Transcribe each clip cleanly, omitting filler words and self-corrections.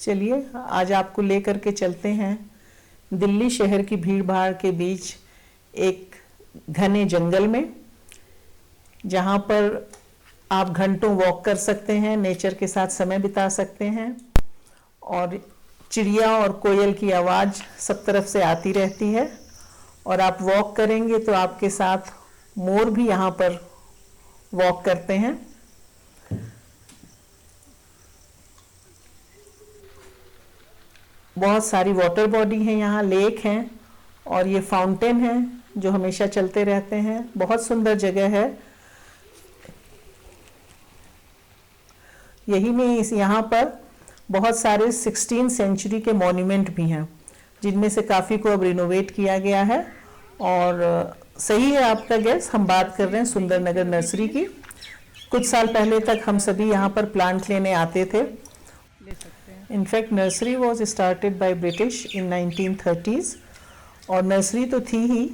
चलिए आज आपको लेकर के चलते हैं दिल्ली शहर की भीड़ भाड़ के बीच एक घने जंगल में, जहाँ पर आप घंटों वॉक कर सकते हैं, नेचर के साथ समय बिता सकते हैं और चिड़िया और कोयल की आवाज़ सब तरफ से आती रहती है। और आप वॉक करेंगे तो आपके साथ मोर भी यहाँ पर वॉक करते हैं। बहुत सारी वाटर बॉडी हैं यहाँ, लेक हैं और ये फाउंटेन है जो हमेशा चलते रहते हैं। बहुत सुंदर जगह है। यही नहीं, इस यहाँ पर बहुत सारे 16th सेंचुरी के मॉन्यूमेंट भी हैं, जिनमें से काफ़ी को अब रिनोवेट किया गया है। और सही है आपका गैस, हम बात कर रहे हैं सुंदर नगर नर्सरी की। कुछ साल पहले तक हम सभी यहाँ पर प्लांट लेने आते थे। In fact nursery was started by British in 1930s और नर्सरी तो थी ही,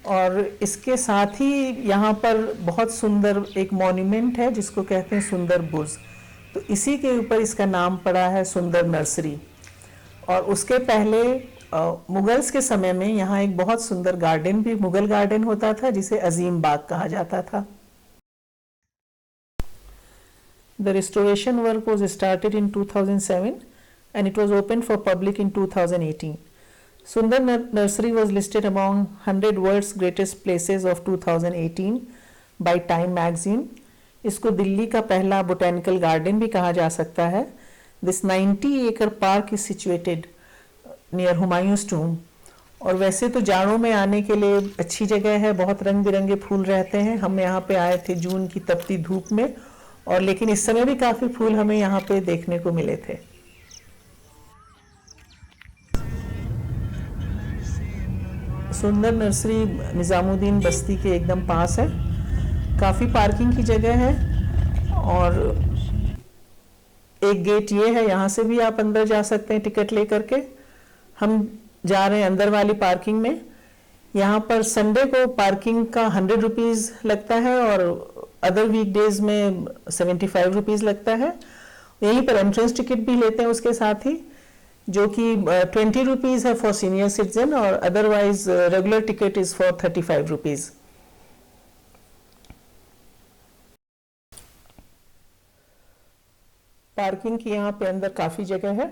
और इसके साथ ही यहाँ पर बहुत सुंदर एक मॉन्यूमेंट है जिसको कहते हैं सुंदर बुर्ज। तो इसी के ऊपर इसका नाम पड़ा है सुंदर नर्सरी। और उसके पहले मुगल्स के समय में यहाँ एक बहुत सुंदर गार्डन भी मुगल गार्डन होता था, जिसे अजीम बाग कहा जाता था। The restoration work was started in 2007 and it was opened for public in 2018. Sundar Nursery was listed among 100 world's greatest places of 2018 by Time magazine. इसको दिल्ली का पहला बोटेनिकल गार्डन भी कहा जा सकता है। This 90-acre park is situated near हुमायूं's tomb. और वैसे तो जाड़ों में आने के लिए अच्छी जगह है, बहुत रंग बिरंगे फूल रहते हैं। हम यहाँ पे आए थे जून की तपती धूप में, और लेकिन इस समय भी काफ़ी फूल हमें यहाँ पे देखने को मिले थे। सुंदर नर्सरी निज़ामुद्दीन बस्ती के एकदम पास है। काफ़ी पार्किंग की जगह है और एक गेट ये है, यहाँ से भी आप अंदर जा सकते हैं टिकट ले करके। हम जा रहे हैं अंदर वाली पार्किंग में। यहाँ पर संडे को पार्किंग का 100 रुपीज़ लगता है और अदर वीकडेज में 75 रुपीज़ लगता है। यहीं पर एंट्रेंस टिकट भी लेते हैं उसके साथ ही, जो कि 20 रुपीज़ है फॉर सीनियर सिटीजन और otherwise regular ticket is for 35 rupees. Parking की यहाँ पे अंदर काफ़ी जगह है।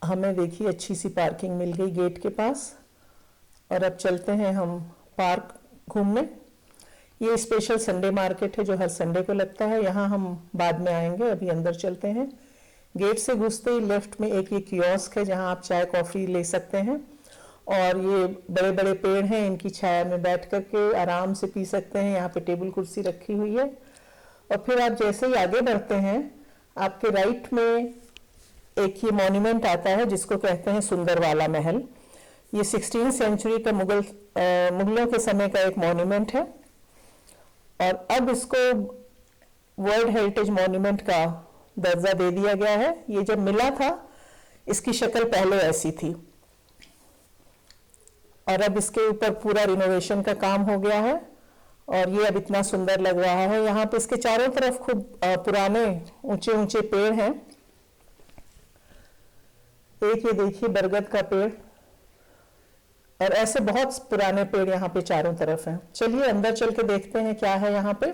हमें देखिए अच्छी सी पार्किंग मिल गई गेट के पास। और अब चलते हैं हम पार्क घूमने। ये स्पेशल संडे मार्केट है जो हर संडे को लगता है। यहाँ हम बाद में आएंगे, अभी अंदर चलते हैं। गेट से घुसते ही लेफ्ट में एक ये कियोस्क है जहाँ आप चाय कॉफ़ी ले सकते हैं। और ये बड़े बड़े पेड़ हैं, इनकी छाया में बैठ करके आराम से पी सकते हैं। यहाँ पे टेबल कुर्सी रखी हुई है। और फिर आप जैसे ही आगे बढ़ते हैं, आपके राइट में एक ये मॉन्यूमेंट आता है जिसको कहते हैं सुंदर वाला महल। ये 16th सेंचुरी का मुगलों के समय का एक मॉन्यूमेंट है और अब इसको वर्ल्ड हेरिटेज मॉन्यूमेंट का दर्जा दे दिया गया है। ये जब मिला था इसकी शक्ल पहले ऐसी थी और अब इसके ऊपर पूरा रिनोवेशन का काम हो गया है और ये अब इतना सुंदर लग रहा है। यहाँ पे इसके चारों तरफ खूब पुराने ऊंचे ऊंचे पेड़ हैं। एक ये देखिए बरगद का पेड़, और ऐसे बहुत पुराने पेड़ यहाँ पे चारों तरफ हैं। चलिए अंदर चल के देखते हैं क्या है यहाँ पे।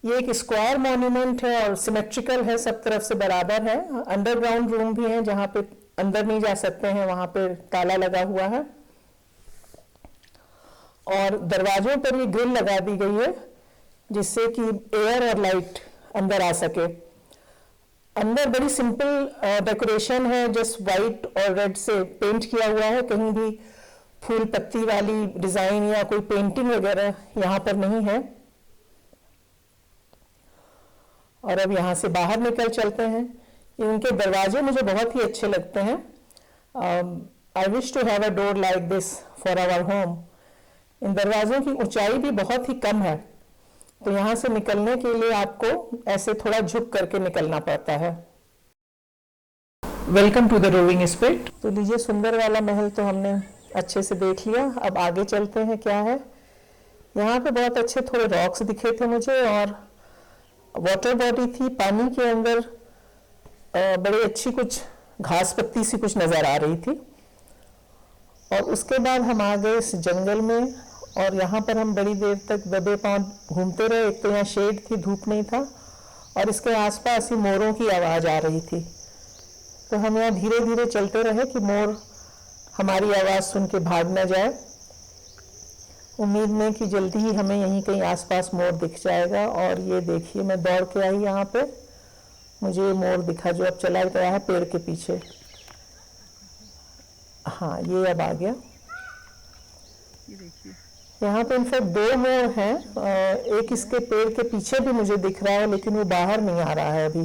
ये एक स्क्वायर मॉन्यूमेंट है और सिमेट्रिकल है, सब तरफ से बराबर है। अंडरग्राउंड रूम भी है जहाँ पे अंदर नहीं जा सकते हैं, वहाँ पे ताला लगा हुआ है। और दरवाजों पर ये ग्रिल लगा दी गई है जिससे कि एयर और लाइट अंदर आ सके। अंदर बड़ी सिंपल डेकोरेशन है, जस्ट वाइट और रेड से पेंट किया हुआ है। कहीं भी फूल पत्ती वाली डिजाइन या कोई पेंटिंग वगैरह यहाँ पर नहीं है। और अब यहाँ से बाहर निकल चलते हैं। इनके दरवाजे मुझे बहुत ही अच्छे लगते हैं। I wish to have a door like this for our home. इन दरवाजों की ऊंचाई भी बहुत ही कम है, तो यहाँ से निकलने के लिए आपको ऐसे थोड़ा झुक करके निकलना पड़ता है। Welcome to the roving spirit. तो लीजिए, सुंदर वाला महल तो हमने अच्छे से देख लिया। अब आगे चलते हैं क्या है। यहाँ पे बहुत अच्छे थोड़े रॉक्स दिखे थे मुझे और वाटर बॉडी थी, पानी के अंदर बड़ी अच्छी कुछ घास पत्ती सी कुछ नज़र आ रही थी। और उसके बाद हम आ गए इस जंगल में और यहाँ पर हम बड़ी देर तक दबे पांव घूमते रहे। एक तो यहाँ शेड थी, धूप नहीं था, और इसके आसपास ही मोरों की आवाज़ आ रही थी। तो हम यहाँ धीरे धीरे चलते रहे कि मोर हमारी आवाज़ सुन के भाग न जाए। उम्मीद में कि जल्दी ही हमें यहीं कहीं आसपास मोर दिख जाएगा। और ये देखिए, मैं दौड़ के आई यहाँ पे, मुझे मोर दिखा जो अब चला गया है पेड़ के पीछे। हाँ, ये अब आ गया। ये देखिए, यहाँ पे इनफैक्ट 2 मोर हैं। एक इसके पेड़ के पीछे भी मुझे दिख रहा है, लेकिन वो बाहर नहीं आ रहा है अभी।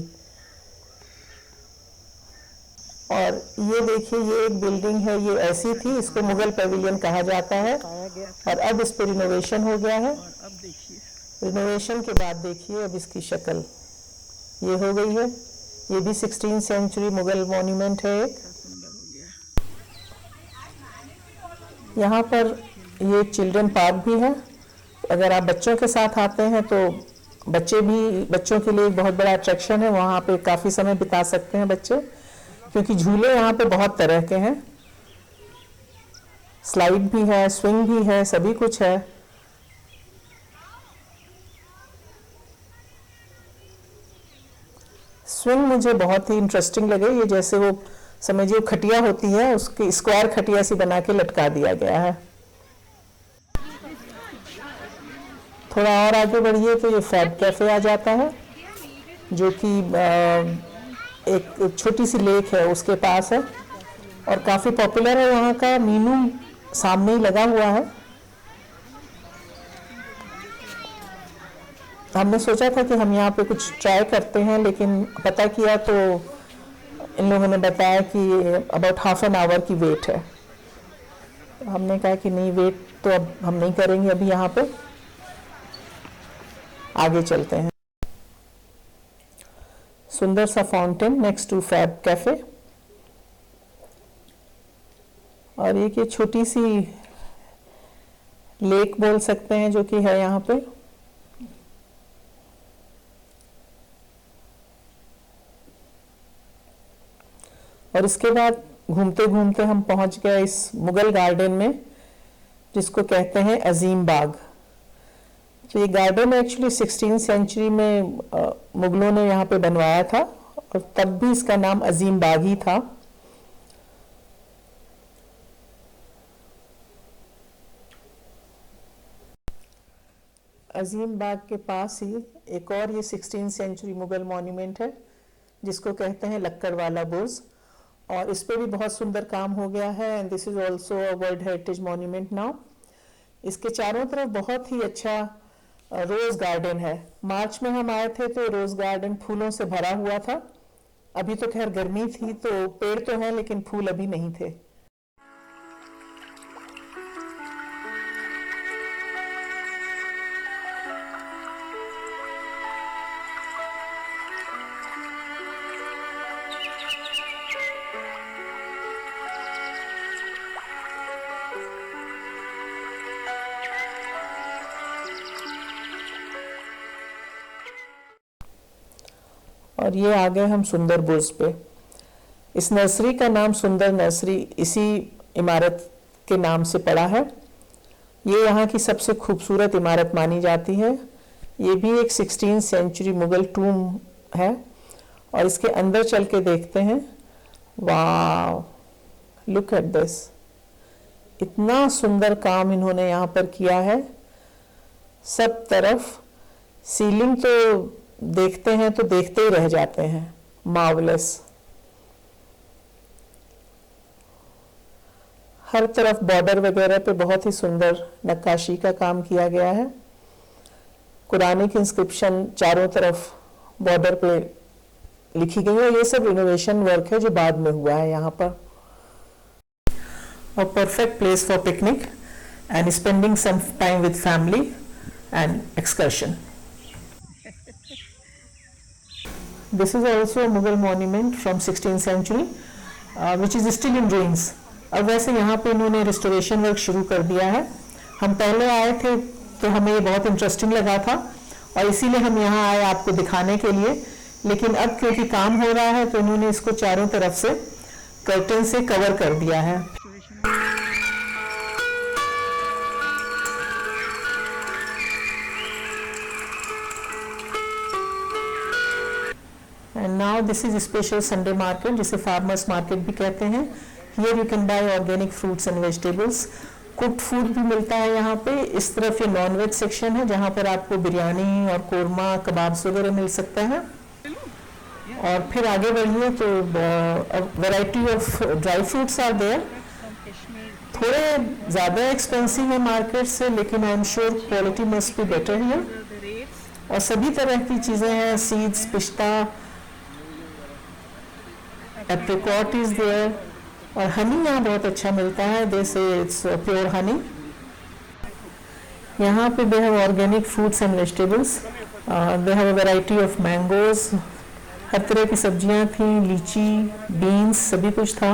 और ये देखिए, ये एक बिल्डिंग है, ये ऐसी थी, इसको मुगल पेविलियन कहा जाता है। पाया गया था। और अब इस पर रिनोवेशन हो गया है। और अब देखिए, रिनोवेशन के बाद देखिए अब इसकी शक्ल ये हो गई है। ये भी 16th सेंचुरी मुगल मॉन्यूमेंट है एक। क्या सुंदर हो गया। यहाँ पर ये चिल्ड्रन पार्क भी है। अगर आप बच्चों के साथ आते हैं तो बच्चों के लिए एक बहुत बड़ा अट्रैक्शन है। वहाँ पे काफ़ी समय बिता सकते हैं बच्चे, क्योंकि झूले यहाँ पे बहुत तरह के हैं। स्लाइड भी है, स्विंग भी है, सभी कुछ है। स्विंग मुझे बहुत ही इंटरेस्टिंग लगे। ये जैसे वो समझिए खटिया होती है, उसकी स्क्वायर खटिया सी बना के लटका दिया गया है। थोड़ा और आगे बढ़िए तो ये फैब कैफे आ जाता है, जो कि एक छोटी सी लेक है उसके पास है और काफ़ी पॉपुलर है यहाँ का। मीनू सामने ही लगा हुआ है। हमने सोचा था कि हम यहाँ पे कुछ ट्राई करते हैं, लेकिन पता किया तो इन लोगों ने बताया कि अबाउट हाफ एन आवर की वेट है। हमने कहा कि नहीं, वेट तो अब हम नहीं करेंगे, अभी यहाँ पे आगे चलते हैं। सुंदर सा fountain next to fab cafe. और एक ये छोटी सी लेक बोल सकते हैं जो कि है यहाँ पे। और इसके बाद घूमते घूमते हम पहुंच गए इस मुगल गार्डन में, जिसको कहते हैं अजीम बाग। तो ये गार्डन एक्चुअली 16th सेंचुरी में मुगलों ने यहाँ पे बनवाया था, और तब भी इसका नाम अजीम बाग ही था। अजीम बाग के पास ही एक और ये 16th सेंचुरी मुगल मॉन्यूमेंट है, जिसको कहते हैं लक्कड़ वाला बुर्ज। और इस पे भी बहुत सुंदर काम हो गया है, and this is also a world heritage monument now. इसके चारों तरफ बहुत ही अच्छा रोज गार्डन है। मार्च में हम आए थे तो रोज गार्डन फूलों से भरा हुआ था। अभी तो खैर गर्मी थी तो पेड़ तो हैं, लेकिन फूल अभी नहीं थे। और ये आ गए हम सुंदर बुर्ज पे। इस नर्सरी का नाम सुंदर नर्सरी इसी इमारत के नाम से पड़ा है। ये यहाँ की सबसे खूबसूरत इमारत मानी जाती है। ये भी एक 16th सेंचुरी मुगल टूम है, और इसके अंदर चल के देखते हैं। वाह, लुक एट दिस, इतना सुंदर काम इन्होंने यहाँ पर किया है। सब तरफ सीलिंग तो देखते हैं तो देखते ही रह जाते हैं, मार्वलस। हर तरफ बॉर्डर वगैरह पे बहुत ही सुंदर नक्काशी का काम किया गया है। कुरानिक इंस्क्रिप्शन चारों तरफ बॉर्डर पे लिखी गई है। ये सब रिनोवेशन वर्क है जो बाद में हुआ है यहाँ पर। A perfect place for picnic and spending some time with family and excursion. This is also a Mughal monument from 16th century, which is still in ruins. अब वैसे यहाँ पे इन्होंने रिस्टोरेशन वर्क शुरू कर दिया है। हम पहले आए थे तो हमें ये बहुत इंटरेस्टिंग लगा था, और इसीलिए हम यहाँ आए आपको दिखाने के लिए। लेकिन अब क्योंकि काम हो रहा है तो उन्होंने इसको चारों तरफ से कर्टन से कवर कर दिया है। And now this is special Sunday market, जिसे फार्मर्स मार्केट भी कहते हैं। Here you can buy organic fruits and vegetables. Cooked food भी मिलता है यहाँ पे। इस तरफ ये नॉन-वेज सेक्शन है जहाँ पर आपको बिरयानी और कोरमा, कबाब्स वगैरह मिल सकता है। और फिर आगे बढ़िए तो variety of dry fruits are there. थोड़े ज़्यादा एक्सपेंसिव है मार्केट से, लेकिन I am sure quality must be better here. और सभी तरह की चीज़ें हैं, सीड्स, पिस्ता, एप्रिकॉट इज देयर। और हनी यहाँ बहुत अच्छा मिलता है, दे से इट्स प्योर हनी। यहाँ पे they have organic fruits and vegetables, they have a variety of mangoes, हर तरह की सब्जियाँ थी, लीची, बीन्स, सभी कुछ था।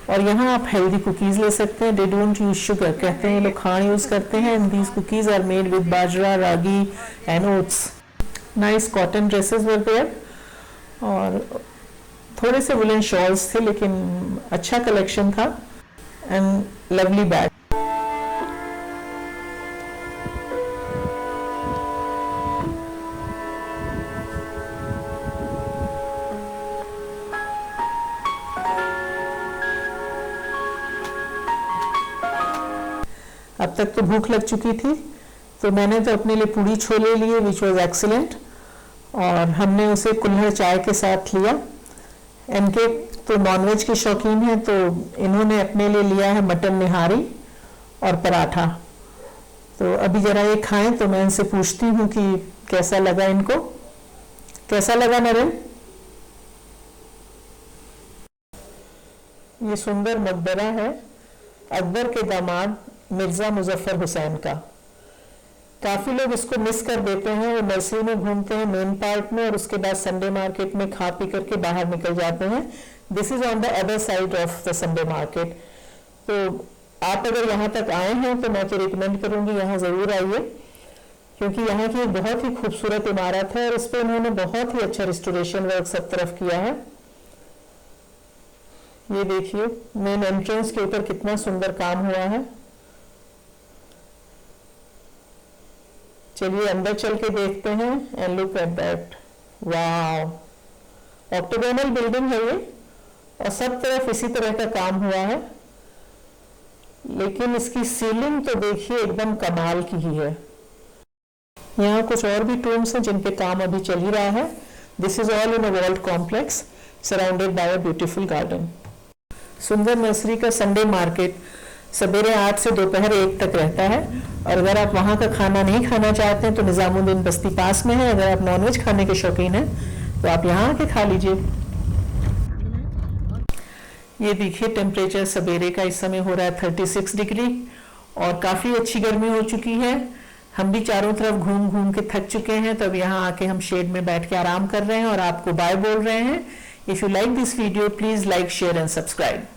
और यहाँ आप हेल्दी कुकीज़ ले सकते हैं। दे डोंट यूज शुगर, कहते हैं लोग खांड यूज़ करते हैं। And these cookies are made with bajra, ragi and oats. Nice cotton dresses were there और थोड़े से वुलन शॉल्स थे, लेकिन अच्छा कलेक्शन था। And lovely bag. अब तक तो भूख लग चुकी थी, तो मैंने तो अपने लिए पूड़ी छोले लिए, विच वॉज एक्सीलेंट। और हमने उसे कुल्हड़ चाय के साथ लिया। इनके तो नॉनवेज के शौकीन हैं, तो इन्होंने अपने लिए लिया है मटन निहारी और पराठा। तो अभी जरा ये खाएं तो मैं इनसे पूछती हूँ कि कैसा लगा इनको। कैसा लगा नरेन? ये सुंदर मकबरा है अकबर के दामाद मिर्जा मुजफ्फर हुसैन का। काफी लोग इसको मिस कर देते हैं, वो नर्सरी में घूमते हैं मेन पार्ट में और उसके बाद संडे मार्केट में खा पी करके बाहर निकल जाते हैं। This is on the other side of the Sunday market. तो आप अगर यहाँ तक आए हैं तो मैं तो रिकमेंड करूंगी यहाँ जरूर आइए, क्योंकि यहाँ की एक बहुत ही खूबसूरत इमारत है और इस पर इन्होंने बहुत ही अच्छा रिस्टोरेशन वर्क सब तरफ किया है। ये देखिए मेन एंट्रेंस के ऊपर कितना सुंदर काम हुआ है। चलिए अंदर चल के देखते हैं। And look at that, wow, octagonal building है ये और सब तरफ इसी तरह का काम हुआ है। लेकिन इसकी सीलिंग तो देखिए एकदम कमाल की ही है। यहाँ कुछ और भी टूम्स हैं जिन पे काम अभी चल ही रहा है। This is all in a walled complex surrounded by a beautiful garden. सुंदर नर्सरी का संडे मार्केट सवेरे 8 से दोपहर 1 तक रहता है। और अगर आप वहाँ का खाना नहीं खाना चाहते हैं तो निजामुद्दीन बस्ती पास में है। अगर आप नॉनवेज खाने के शौकीन हैं तो आप यहाँ आके खा लीजिए। ये देखिए टेम्परेचर सवेरे का इस समय हो रहा है 36 डिग्री और काफ़ी अच्छी गर्मी हो चुकी है। हम भी चारों तरफ घूम घूम के थक चुके हैं, तो अब यहाँ आके हम शेड में बैठ के आराम कर रहे हैं और आपको बाय बोल रहे हैं। If you like this video please like, share and subscribe.